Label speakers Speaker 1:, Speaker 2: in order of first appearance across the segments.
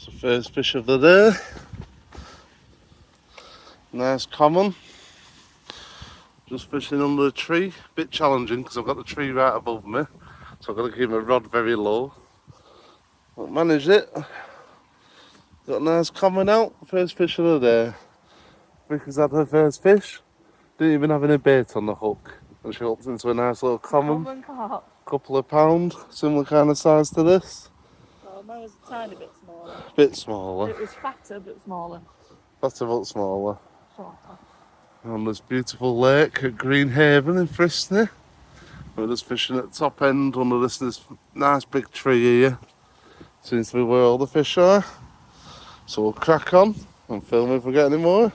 Speaker 1: It's the first fish of the day. Nice common. Just fishing under a tree. Bit challenging because I've got the tree right above me, so I've got to keep my rod very low. But managed it. Got a nice common out. First fish of the day. Vicky's had her first fish. Didn't even have any bait on the hook, and she hooked into a nice little common. Couple of pound, similar kind of size to this.
Speaker 2: Oh, mine was a tiny bit smaller.
Speaker 1: Bit smaller.
Speaker 2: It was fatter but smaller.
Speaker 1: Fatter but smaller.
Speaker 2: Shorter.
Speaker 1: On this beautiful lake at Greenhaven in Frisney. We're just fishing at the top end under this nice big tree here. Seems to be where all the fish are. So we'll crack on and film if we get any more.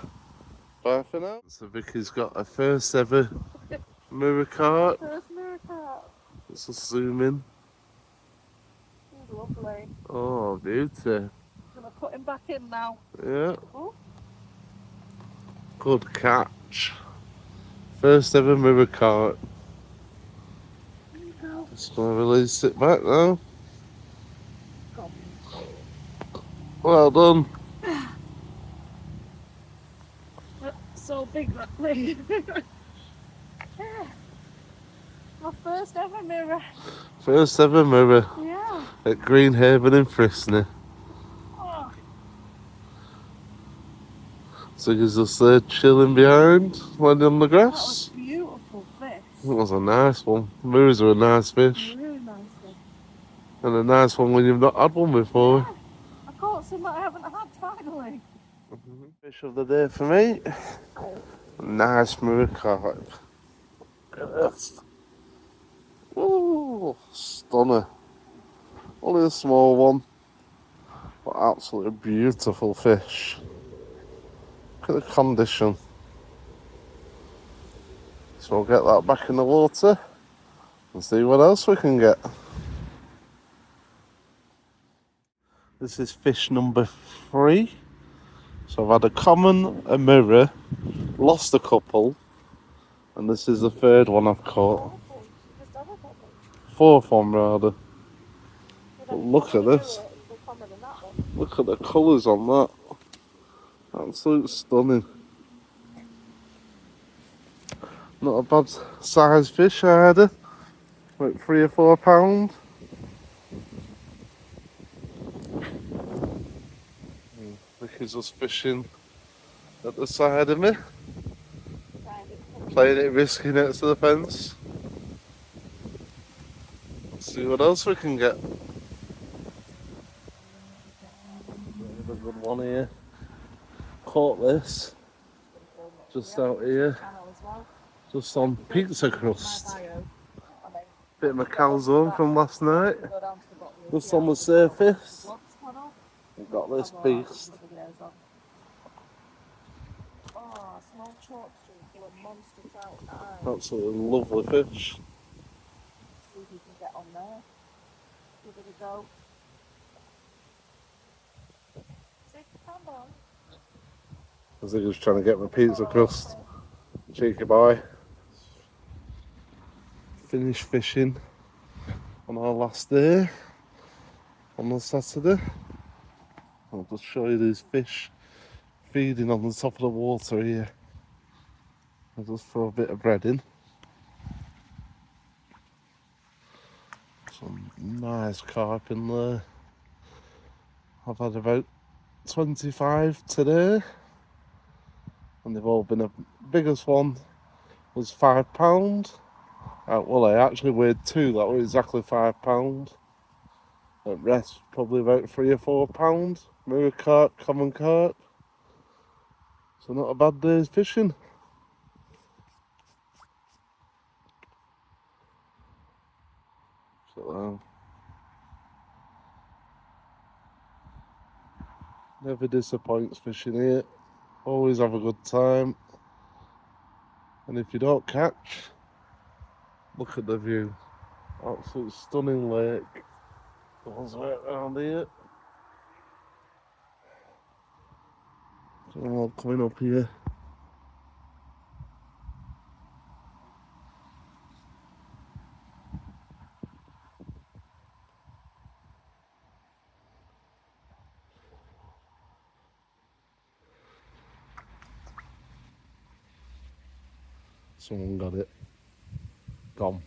Speaker 1: Bye for now. So Vicky's got her first ever mirror carp.
Speaker 2: First mirror carp.
Speaker 1: Let's just zoom in.
Speaker 2: He's lovely.
Speaker 1: Oh, beauty.
Speaker 2: I'm gonna put him back in now.
Speaker 1: Yeah.
Speaker 2: Oh.
Speaker 1: Good catch. First ever mirror carp. Just gonna release it back now. Well done.
Speaker 2: So big that thing. My first ever mirror.
Speaker 1: First ever mirror.
Speaker 2: Yeah.
Speaker 1: At Greenhaven in Frisney.
Speaker 2: Oh.
Speaker 1: So he's just there chilling behind, landing on the
Speaker 2: That was
Speaker 1: grass.
Speaker 2: a beautiful fish.
Speaker 1: That was a nice one. Mirrors are a nice fish.
Speaker 2: Really nice fish.
Speaker 1: And a nice one when you've not had one before.
Speaker 2: Yeah. I caught some that I haven't had finally.
Speaker 1: Fish of the day for me. Nice mirror carp. Look at this. Ooh, stunner. Only a small one, but absolutely beautiful fish. Look at the condition. So we'll get that back in the water and see what else we can get. This is fish number 3. So I've had a common, a mirror, lost a couple, and this is the third one I've caught. 4th one rather. But look at this. Look at the colours on that. Absolutely stunning. Not a bad size fish either. About 3 or 4 pound. Vicky's just fishing at the side of me. Playing it risky next to the fence. Let's see what else we can get. A good one here. Caught this just out here, just on pizza crust. Bit of my calzone from last night. Just on the surface. We've got this beast.
Speaker 2: Oh, small chalk stream full of monster trout.
Speaker 1: Absolutely lovely fish.
Speaker 2: See if you can get on there. Give it a go. See, come on.
Speaker 1: I think he was trying to get my pizza crust. Cheeky boy. Finished fishing on our last day on the Saturday. I'll just show you these fish feeding on the top of the water here. I'll just throw a bit of bread in. Some nice carp in there. I've had about 25 today, and they've all been, the biggest one was £5. Well, I actually weighed 2, that was exactly £5. The rest probably about 3 or 4 pounds. Mirror carp, common carp. So not a bad day's fishing. So never disappoints fishing here. Always have a good time. And if you don't catch, look at the view. Absolutely stunning lake. Goes right around here. So I'm all coming up here. Someone got it. Gone.